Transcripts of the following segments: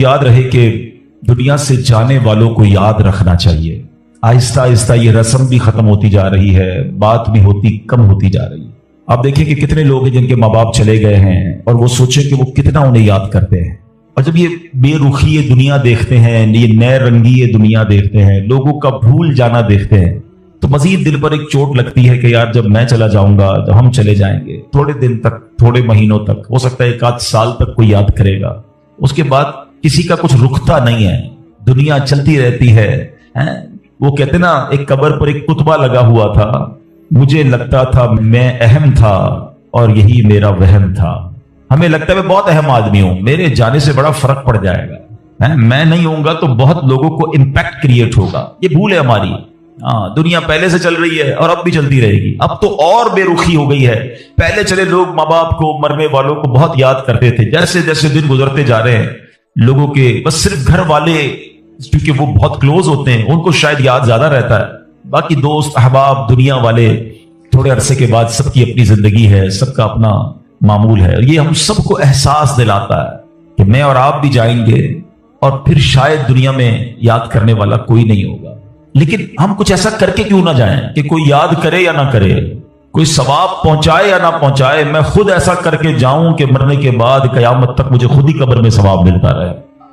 याद रहे कि दुनिया से जाने वालों को याद रखना चाहिए। आहिस्ता आहिस्ता ये रस्म भी खत्म होती जा रही है, बात भी कम होती जा रही है। आप देखिए कि कितने लोग हैं जिनके माँ बाप चले गए हैं और वो सोचे कि वो कितना उन्हें याद करते हैं, और जब ये बेरुखी ये दुनिया देखते हैं, ये नए रंगी ये दुनिया देखते हैं, लोगों का भूल जाना देखते हैं, तो मजीद दिल पर एक चोट लगती है कि यार जब मैं चला जाऊंगा, जब हम चले जाएंगे, थोड़े दिन तक, थोड़े महीनों तक, हो सकता है 1 आध साल तक कोई याद करेगा, उसके बाद किसी का कुछ रुकता नहीं है, दुनिया चलती रहती है। वो कहते ना, एक कब्र पर एक कुतबा लगा हुआ था, मुझे लगता था मैं अहम था और यही मेरा वहम था। हमें लगता है मैं बहुत अहम आदमी हूं, मेरे जाने से बड़ा फर्क पड़ जाएगा, मैं नहीं होऊंगा तो बहुत लोगों को इंपैक्ट क्रिएट होगा। ये भूल है हमारी। दुनिया पहले से चल रही है और अब भी चलती रहेगी। अब तो और बेरुखी हो गई है। पहले चले लोग माँ बाप को, मरने वालों को बहुत याद करते थे। जैसे जैसे दिन गुजरते जा रहे हैं, लोगों के बस सिर्फ घर वाले, क्योंकि वो बहुत क्लोज होते हैं, उनको शायद याद ज्यादा रहता है। बाकी दोस्त अहबाब दुनिया वाले थोड़े अरसे के बाद सबकी अपनी जिंदगी है, सबका अपना मामूल है। ये हम सबको एहसास दिलाता है कि मैं और आप भी जाएंगे और फिर शायद दुनिया में याद करने वाला कोई नहीं होगा। लेकिन हम कुछ ऐसा करके क्यों ना जाएं कि कोई याद करे या ना करे, कोई सवाब पहुंचाए या ना पहुंचाए, मैं खुद ऐसा करके जाऊं कि मरने के बाद कयामत तक मुझे खुद ही कब्र में सवाब मिलता रहे।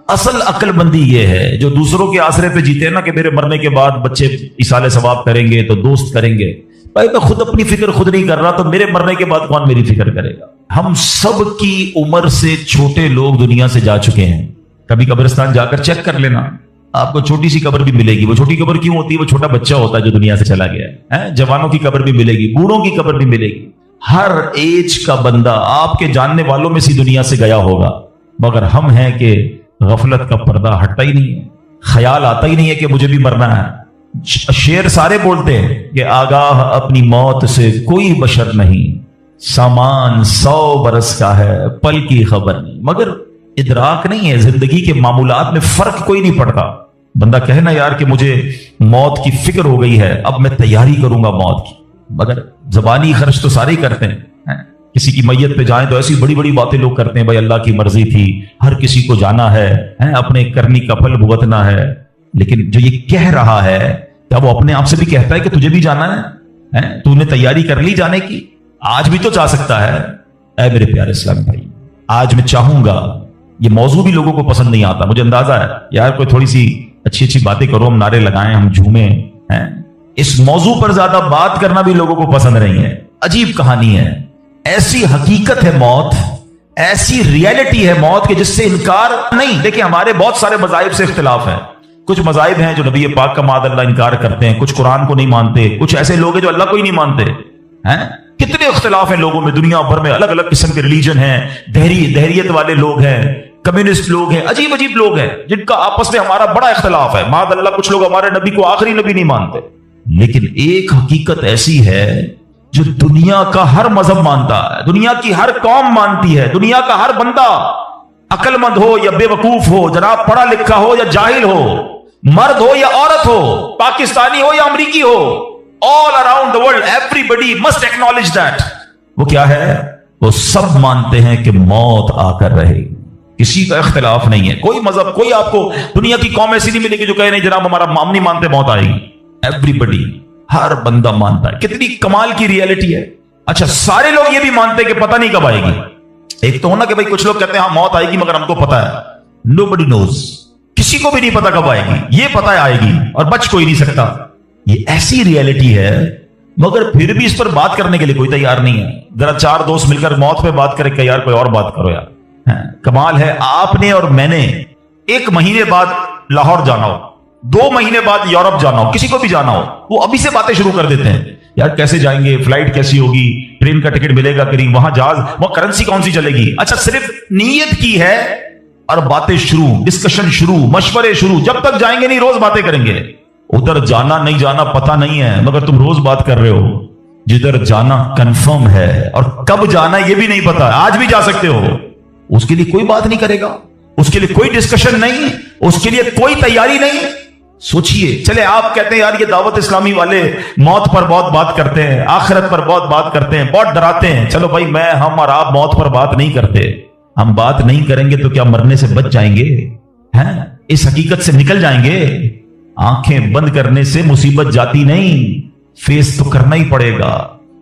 असल अक्लमंदी ये है, जो दूसरों के आसरे पे जीते हैं ना कि मेरे मरने के बाद बच्चे इसाले सवाब करेंगे तो दोस्त करेंगे। भाई मैं खुद अपनी फिक्र खुद नहीं कर रहा तो मेरे मरने के बाद कौन मेरी फिक्र करेगा। हम सब की उम्र से छोटे लोग दुनिया से जा चुके हैं। कभी कब्रिस्तान जाकर चेक कर लेना, आपको छोटी सी कब्र भी मिलेगी। वो छोटी कब्र क्यों होती है? वो छोटा बच्चा होता है जो दुनिया से चला गया है। जवानों की कब्र भी मिलेगी, बूढ़ों की कब्र भी मिलेगी। हर एज का बंदा आपके जानने वालों में सी दुनिया से गया होगा, मगर हम हैं कि गफलत का पर्दा हटता ही नहीं है, ख्याल आता ही नहीं है कि मुझे भी मरना है। शेर सारे बोलते हैं कि आगाह अपनी मौत से कोई बशर नहीं, सामान 100 बरस का है, पल की खबर नहीं। मगर इदराक नहीं है, जिंदगी के मामूलात में फर्क कोई नहीं पड़ता। बंदा कहे ना यार कि मुझे मौत की फिक्र हो गई है, अब मैं तैयारी करूंगा मौत की, मगर जबानी खर्च तो सारे ही करते हैं। किसी की मैयत पे जाएं तो ऐसी बड़ी बड़ी बातें लोग करते हैं, भाई अल्लाह की मर्जी थी, हर किसी को जाना है, अपने करनी का फल भुगतना है। लेकिन जो ये कह रहा है, क्या वो अपने आप से भी कहता है कि तुझे भी जाना है? तूने तैयारी कर ली जाने की? आज भी तो जा सकता है। ऐ मेरे प्यारे इस्लामी भाई, आज मैं चाहूंगा, ये मौजू भी लोगों को पसंद नहीं आता, मुझे अंदाजा है, यार कोई थोड़ी सी अच्छी अच्छी बातें करो, हम नारे लगाएं, हम झूमें। इस मौजू पर ज्यादा बात करना भी लोगों को पसंद नहीं है। अजीब कहानी है, ऐसी हकीकत है मौत, ऐसी रियलिटी है मौत के जिससे इनकार नहीं। देखिए हमारे बहुत सारे मजाहिब से इख्तिलाफ है। कुछ मजाहिब हैं जो नबी पाक का मादअल्लाह इनकार करते हैं, कुछ कुरान को नहीं मानते, कुछ ऐसे लोग हैं जो अल्लाह को ही नहीं मानते हैं। कितने इख्तिलाफ है लोगों में, दुनिया भर में अलग अलग किस्म के रिलीजन हैं, दहरियत वाले लोग हैं, कम्युनिस्ट लोग हैं, अजीब अजीब लोग हैं जिनका आपस में हमारा बड़ा इख्तिलाफ है। मादअल्लाह कुछ लोग हमारे नबी को आखिरी नबी नहीं मानते। लेकिन एक हकीकत ऐसी है जो दुनिया का हर मजहब मानता है, दुनिया की हर कौम मानती है, दुनिया का हर बंदा, अक्लमंद हो या बेवकूफ हो, जनाब पढ़ा लिखा हो या जाहिल हो, मर्द हो या औरत हो, पाकिस्तानी हो या अमरीकी हो, all around the world everybody must acknowledge that. वो क्या है? वो सब मानते हैं कि मौत आकर रहेगी। किसी का इख्तिलाफ नहीं है। कोई मजहब, कोई आपको दुनिया की कौम ऐसी नहीं मिलेगी जो कहे नहीं जनाब हमारा माम नहीं मानते मौत आएगी। एवरीबडी, हर बंदा मानता है। कितनी कमाल की रियलिटी है। अच्छा, सारे लोग ये भी मानते हैं कि पता नहीं कब आएगी। एक तो होना कि भाई कुछ लोग कहते हैं हाँ मौत आएगी मगर हमको पता है। नोबडी नोज, किसी को भी नहीं पता कब आएगी। ये पता है आएगी और बच कोई नहीं सकता। ये ऐसी रियलिटी है, मगर फिर भी इस पर बात करने के लिए कोई तैयार नहीं है। जरा 4 दोस्त मिलकर मौत पे बात करें कि यार कोई और बात करो यार। कमाल है, आपने और मैंने 1 महीने बाद लाहौर जाना हो, 2 महीने बाद यूरोप जाना हो, किसी को भी जाना हो, वो अभी से बातें शुरू कर देते हैं। यार कैसे जाएंगे, फ्लाइट कैसी होगी, ट्रेन का टिकट मिलेगा कि नहीं, वहां जहाज, वहां करेंसी कौन सी चलेगी। अच्छा, सिर्फ नीयत की है और बातें शुरू, डिस्कशन शुरू, मशवरे शुरू। जब तक जाएंगे नहीं रोज बातें करेंगे। उधर जाना नहीं जाना पता नहीं है, मगर तुम रोज बात कर रहे हो। जिधर जाना कंफर्म है और कब जाना ये भी नहीं पता, आज भी जा सकते हो। उसके लिए कोई बात नहीं करेगा, उसके लिए कोई डिस्कशन नहीं, उसके लिए कोई तैयारी नहीं। सोचिए, चले आप कहते हैं यार ये दावत इस्लामी वाले मौत पर बहुत बात करते हैं, आखिरत पर बहुत बात करते हैं, बहुत डराते हैं। चलो भाई, हम और आप मौत पर बात नहीं करते। हम बात नहीं करेंगे तो क्या मरने से बच जाएंगे? हैं, इस हकीकत से निकल जाएंगे। आंखें बंद करने से मुसीबत जाती नहीं, फेस तो करना ही पड़ेगा।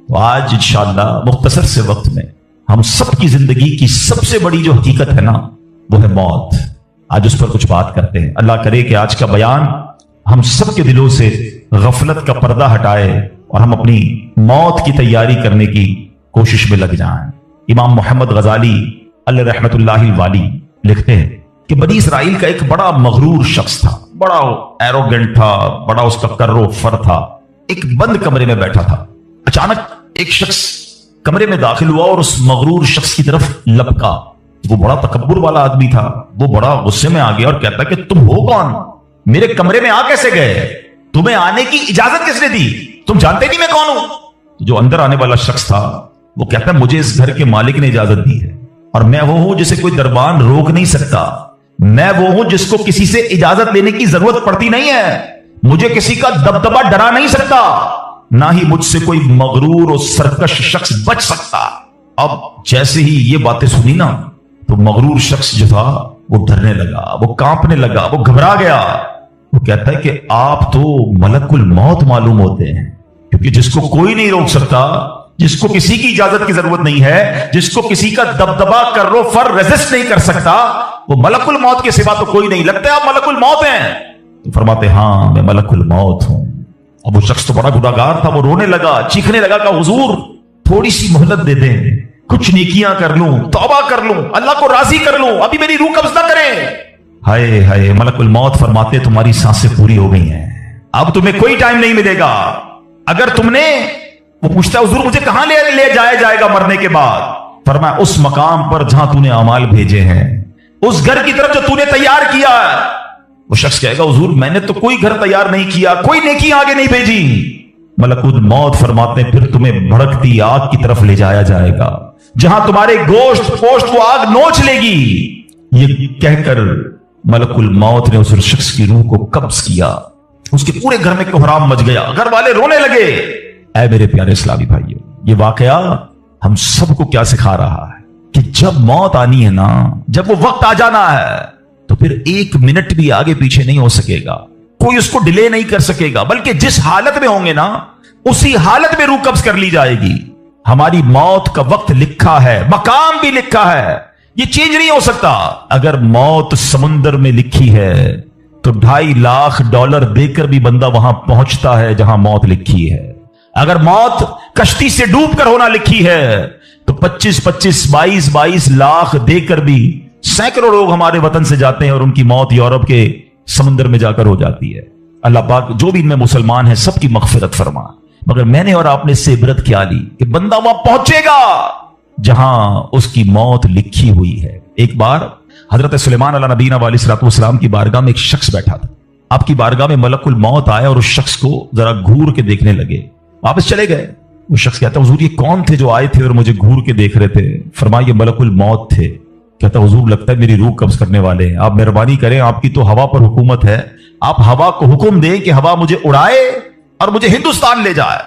तो आज इंशाअल्लाह मुख्तसर से वक्त में हम सबकी जिंदगी की सबसे बड़ी जो हकीकत है ना, वो है मौत। आज उस पर कुछ बात करते हैं। अल्लाह करे कि आज का बयान हम सबके दिलों से गफलत का पर्दा हटाए और हम अपनी मौत की तैयारी करने की कोशिश में लग जाएं। इमाम मोहम्मद गजाली अलैहि रहमतुल्लाहि वाली लिखते हैं कि बनी इसराइल का एक बड़ा मगरूर शख्स था, बड़ा एरोगेंट था, बड़ा उसका कर्रो फर था। एक बंद कमरे में बैठा था। अचानक एक शख्स कमरे में दाखिल हुआ और उस मगरूर शख्स की तरफ लपका। वो बड़ा तकब्बुर वाला आदमी था, वो बड़ा गुस्से में आ गया और कहता कि तुम हो कौन, मेरे कमरे में आ कैसे गए, तुम्हें आने की इजाजत किसने दी, तुम जानते नहीं मैं कौन हूं। तो जो अंदर आने वाला शख्स था वो कहता है मुझे इस घर के मालिक ने इजाजत दी है और मैं वो हूं जिसे कोई दरबान रोक नहीं सकता। मैं वो हूं जिसको किसी से इजाजत लेने की जरूरत पड़ती नहीं है। मुझे किसी का दबदबा डरा नहीं सकता, ना ही मुझसे कोई मगरूर और सरकश शख्स बच सकता। अब जैसे ही ये बातें सुनी ना, तो मगरूर शख्स जो था वो डरने लगा, वो कांपने लगा, वो घबरा गया। वो कहता है कि आप तो मलकुल मौत मालूम होते हैं, क्योंकि जिसको कोई नहीं रोक सकता, जिसको किसी की इजाजत की जरूरत नहीं है, जिसको किसी का दबदबा कर्रो फर रेजिस्ट नहीं कर सकता, वो मलकुल मौत के सिवा तो कोई नहीं। लगता है आप मलकुल मौत हैं। तो फरमाते हाँ मैं मलकुल मौत हूं। अब वो शख्स तो बड़ा गुनाहगार था, वो रोने लगा, चीखने लगा कि हुजूर थोड़ी सी मोहलत दे दें, कुछ नेकियां कर लूं, तौबा कर लूं, अल्लाह को राजी कर लूं, अभी मेरी रूह कब्ज ना करें। हाय हाय, मलकुल मौत फरमाते तुम्हारी सांसें पूरी हो गई हैं, अब तुम्हें कोई टाइम नहीं मिलेगा। अगर तुमने, वो पूछता है हुजूर मुझे कहां ले जाया जाएगा मरने के बाद। फरमाया उस मकाम पर जहां तूने अमाल भेजे हैं, उस घर की तरफ जो तूने तैयार किया है। वो शख्स कहेगा हुजूर मैंने तो कोई घर तैयार नहीं किया, कोई नेकी आगे नहीं भेजी। मलकुल मौत फरमाते हैं फिर तुम्हें भड़कती आग की तरफ ले जाया जाएगा, जहां तुम्हारे गोश्त पोश्त वो आग नोच लेगी। ये कहकर मलकुल मौत ने उस शख्स की रूह को कब्ज किया। उसके पूरे घर में कोहराम मच गया, घर वाले रोने लगे। ऐ मेरे प्यारे इस्लामी भाइयों, ये वाकया हम सबको क्या सिखा रहा है कि जब मौत आनी है ना, जब वो वक्त आ जाना है, तो फिर एक मिनट भी आगे पीछे नहीं हो सकेगा, कोई उसको डिले नहीं कर सकेगा, बल्कि जिस हालत में होंगे ना उसी हालत में रूह कब्ज कर ली जाएगी। हमारी मौत का वक्त लिखा है, मकाम भी लिखा है, ये चेंज नहीं हो सकता। अगर मौत समुंदर में लिखी है तो $2.5 लाख देकर भी बंदा वहां पहुंचता है जहां मौत लिखी है। अगर मौत कश्ती से डूब कर होना लिखी है तो 25-25, 22-22 लाख देकर भी सैकड़ों लोग हमारे वतन से जाते हैं और उनकी मौत यूरोप के समुद्र में जाकर हो जाती है। अल्लाह पाक जो भी इनमें मुसलमान है सबकी मगफिरत फरमा। मगर मैंने और आपने इससे इबरत क्या ली कि बंदा वहां पहुंचेगा जहां उसकी मौत लिखी हुई है। एक बार हजरत सुलेमान अला नबीना वालिस्सलाम की बारगाह में एक शख्स बैठा था। आपकी बारगाह में मलकुल मौत आया और उस शख्स को जरा घूर के देखने लगे, वापस चले गए। वो शख्स कहता हुजूर ये कौन थे जो आए थे और मुझे घूर के देख रहे थे। फरमाया ये मलकुल मौत थे। कहता हुजूर लगता है मेरी रूह कब्ज करने वाले हैं, आप मेहरबानी करें, आपकी तो हवा पर हुकूमत है, आप हवा को हुक्म दें कि हवा मुझे उड़ाए और मुझे हिंदुस्तान ले जाए।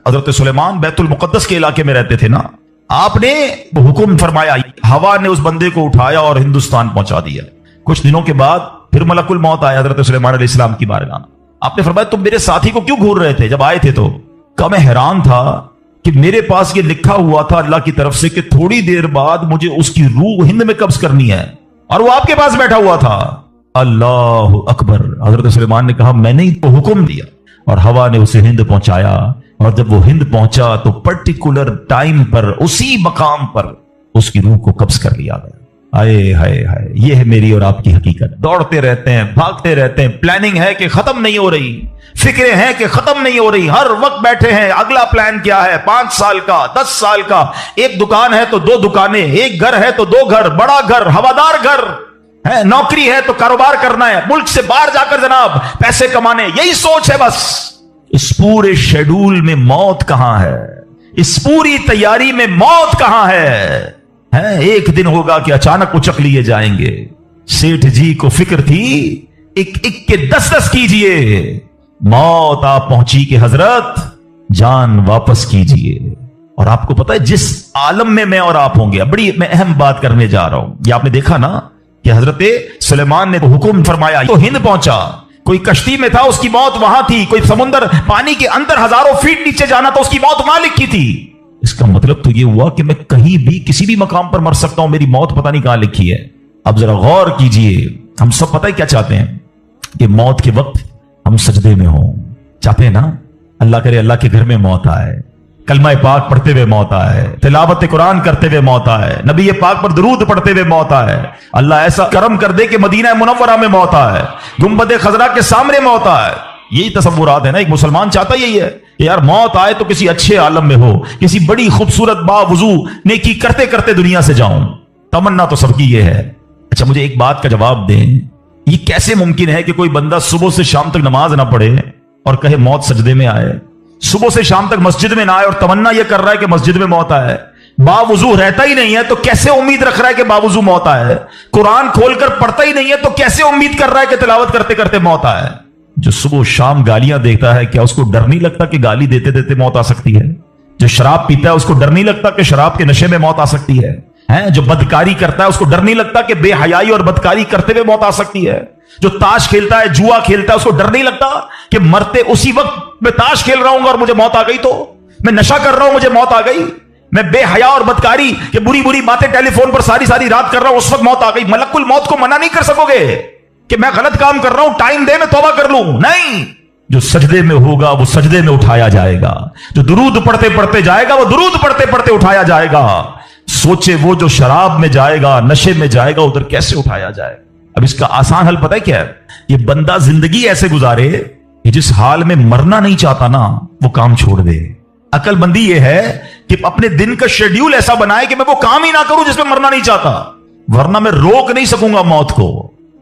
हजरत सुलेमान बैतुल मुकद्दस के इलाके में रहते थे ना, आपने हुक्म फरमाया, हवा ने उस बंदे को उठाया और हिंदुस्तान पहुंचा दिया। कुछ दिनों के बाद फिर मलकुल मौत आया हजरत सुलेमान अलैहिस्सलाम की बारगाह। आपने फरमाया तुम मेरे साथी को क्यों घूर रहे थे जब आए थे? तो कहा मैं हैरान था कि मेरे पास ये लिखा हुआ था अल्लाह की तरफ से कि थोड़ी देर बाद मुझे उसकी रूह हिंद में कब्ज करनी है, और वो आपके पास बैठा हुआ था। अल्लाह अकबर। हजरत सुलेमान ने कहा मैंने ही तो हुक्म दिया और हवा ने उसे हिंद पहुंचाया, और जब वो हिंद पहुंचा तो पर्टिकुलर टाइम पर उसी मकाम पर उसकी रूह को कब्ज कर लिया गया। हाय हाय हाय, ये है मेरी और आपकी हकीकत। दौड़ते रहते हैं, भागते रहते हैं, प्लानिंग है कि खत्म नहीं हो रही, फिक्रें हैं कि खत्म नहीं हो रही, हर वक्त बैठे हैं अगला प्लान क्या है, 5 साल का, 10 साल का। एक दुकान है तो 2 दुकानें, एक घर है तो 2 घर, बड़ा घर, हवादार घर है, नौकरी है तो कारोबार करना है, मुल्क से बाहर जाकर जनाब पैसे कमाने, यही सोच है बस। इस पूरे शेड्यूल में मौत कहां है? इस पूरी तैयारी में मौत कहां है? एक दिन होगा कि अचानक उचक लिए जाएंगे। सेठ जी को फिक्र थी, एक एक के 10-10 कीजिए, मौत आप पहुंची कि हजरत जान वापस कीजिए। और आपको पता है जिस आलम में मैं और आप होंगे, बड़ी मैं अहम बात करने जा रहा हूं। ये आपने देखा ना کہ حضرت سلیمان نے حکم فرمایا تو ہند پہنچا، کوئی کشتی میں تھا اس کی موت وہاں تھی، کوئی سمندر پانی کے اندر ہزاروں فیٹ نیچے جانا تھا اس کی موت وہاں لکھی تھی۔ اس کا مطلب تو یہ ہوا کہ میں کہیں بھی کسی بھی مقام پر مر سکتا ہوں، میری موت پتہ نہیں کہاں لکھی ہے۔ اب ذرا غور کیجئے، ہم سب پتہ ہے کیا چاہتے ہیں کہ موت کے وقت ہم سجدے میں ہوں، چاہتے ہیں نا؟ اللہ کرے اللہ کے گھر میں موت آئے، کلمہ پاک پڑھتے ہوئے موت آئے، تلاوت قرآن کرتے ہوئے موت آئے، نبی پاک پر درود پڑھتے ہوئے موت آئے، اللہ ایسا کرم کر دے کہ مدینہ منورہ میں موت آئے، گنبد خضرا کے سامنے موت آئے۔ یہی تصورات ہے نا، ایک مسلمان چاہتا یہی ہے کہ یار موت آئے تو کسی اچھے عالم میں ہو، کسی بڑی خوبصورت باوضو نیکی کرتے کرتے دنیا سے جاؤں۔ تمنا تو سب کی یہ ہے۔ اچھا مجھے ایک بات کا جواب دیں، یہ کیسے ممکن ہے کہ کوئی بندہ صبح سے شام تک نماز نہ پڑھے اور کہے موت سجدے میں آئے، صبح سے شام تک مسجد میں نہ آئے اور تمنا یہ کر رہا ہے کہ مسجد میں موت آئے، باوضو رہتا ہی نہیں ہے تو کیسے امید رکھ رہا ہے کہ باوضو موت آئے، قرآن کھول کر پڑھتا ہی نہیں ہے تو کیسے امید کر رہا ہے کہ تلاوت کرتے کرتے موت آئے؟ جو صبح و شام گالیاں دیکھتا ہے کیا اس کو ڈر نہیں لگتا کہ گالی دیتے دیتے موت آ سکتی ہے؟ جو شراب پیتا ہے اس کو ڈر نہیں لگتا کہ شراب کے نشے میں موت آ سکتی ہے؟ جو بدکاری کرتا ہے اس کو ڈر نہیں لگتا کہ بے حیائی اور بدکاری کرتے ہوئے موت آ سکتی ہے؟ جو تاش کھیلتا ہے، جوا کھیلتا ہے، اس کو ڈر نہیں لگتا کہ مرتے اسی وقت میں تاش کھیل رہا ہوں اور مجھے موت آ گئی، تو میں نشہ کر رہا ہوں مجھے موت آ گئی، میں بے حیا اور بدکاری کہ بری بری باتیں ٹیلی فون پر ساری ساری رات کر رہا ہوں اس وقت موت آ گئی، ملک الموت کو منع نہیں کر سکو گے کہ میں غلط کام کر رہا ہوں، ٹائم دے میں توبہ کر لوں؟ نہیں، جو سجدے میں ہوگا وہ سجدے میں اٹھایا جائے گا، جو درود پڑھتے پڑھتے جائے گا وہ درود پڑھتے پڑھتے اٹھایا جائے گا۔ سوچے وہ جو شراب میں جائے گا، نشے میں جائے گا، ادھر کیسے اٹھایا جائے؟ اب اس کا آسان حل پتہ ہے کیا ہے؟ یہ بندہ زندگی ایسے گزارے کہ جس حال میں مرنا نہیں چاہتا نا وہ کام چھوڑ دے۔ عقل مندی یہ ہے کہ اپنے دن کا شیڈیول ایسا بنائے کہ میں وہ کام ہی نہ کروں جس میں مرنا نہیں چاہتا، ورنہ میں روک نہیں سکوں گا موت کو۔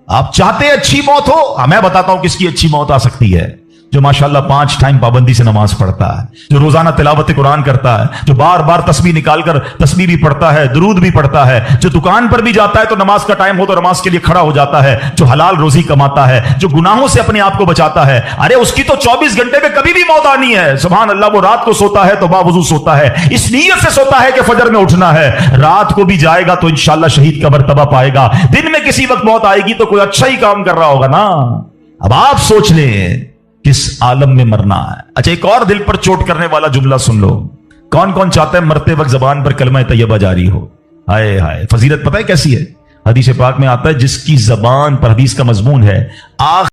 آپ چاہتے ہیں اچھی موت ہو؟ میں بتاتا ہوں کس کی اچھی موت آ سکتی ہے۔ جو ماشاءاللہ 5 ٹائم پابندی سے نماز پڑھتا ہے، جو روزانہ تلاوت قرآن کرتا ہے، جو بار بار تسبیح نکال کر تسبیح بھی پڑھتا ہے، درود بھی پڑھتا ہے، جو دکان پر بھی جاتا ہے تو نماز کا ٹائم ہو تو نماز کے لیے کھڑا ہو جاتا ہے، جو حلال روزی کماتا ہے، جو گناہوں سے اپنے آپ کو بچاتا ہے، ارے اس کی تو 24 گھنٹے میں کبھی بھی موت آنی ہے۔ سبحان اللہ، وہ رات کو سوتا ہے تو باوضو سوتا ہے، اس نیت سے سوتا ہے کہ فجر میں اٹھنا ہے، رات کو بھی جائے گا تو انشاءاللہ شہید کا مرتبہ پائے گا، دن میں کسی وقت موت آئے گی تو کوئی اچھا ہی کام کر رہا ہوگا نا۔ اب آپ سوچ لیں کس عالم میں مرنا ہے۔ اچھا ایک اور دل پر چوٹ کرنے والا جملہ سن لو، کون کون چاہتا ہے مرتے وقت زبان پر کلمہ طیبہ جاری ہو؟ ہائے ہائے، فضیلت پتہ ہے کیسی ہے؟ حدیث پاک میں آتا ہے جس کی زبان پر، حدیث کا مضمون ہے،